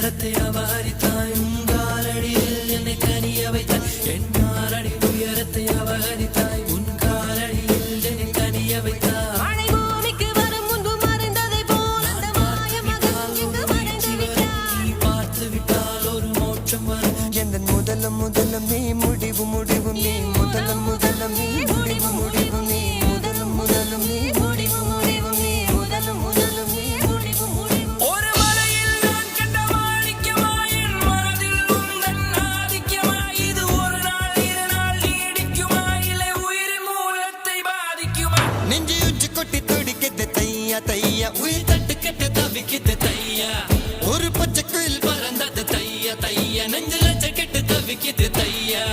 துயரத்தை அபகரித்தாய் உங்காலடியில் என்னை கனிய வைத்தாய் என் மாரடி துயரத்தை அபகரித்தாய் உன் காலடியில் என்னை கனிய வைத்தாய் மழை பூமிக்கு வரும் முன்பு மறைந்ததை போல் அந்த மாய மகன் இங்கு மறைந்து விட்டான் நீ பார்த்து விட்டால் ஒரு மோட்சம் வரும் எந்த முதலம் முதலம் நீ முடிவு முடிவு நீ முதலம் முதலம் நீ முடிவு முடிவு நீ முதலம் முதலம் நீ முடிவு முடிவு நீ முதலம் முதலம் நீ முடிவு முடிவு ஒரு மலையில் நான் கண்ட மாணிக்கமாய் என் மனதில் உந்தன் ஆதிக்கமாய் இது ஒரு நாள் இரு நாள் நீடிக்குமா இல்லை உயிரின் மூலத்தை பாதிக்குமா நெஞ்சு உச்சி கொட்டி துடிக்குது தையா தையா உயிர் தட்டு கெட்டு தவிக்குது தையா ஒரு பச்சை குயில் பறந்தது தையா தையா நெஞ்சில கெட்டு தவிக்குது தையா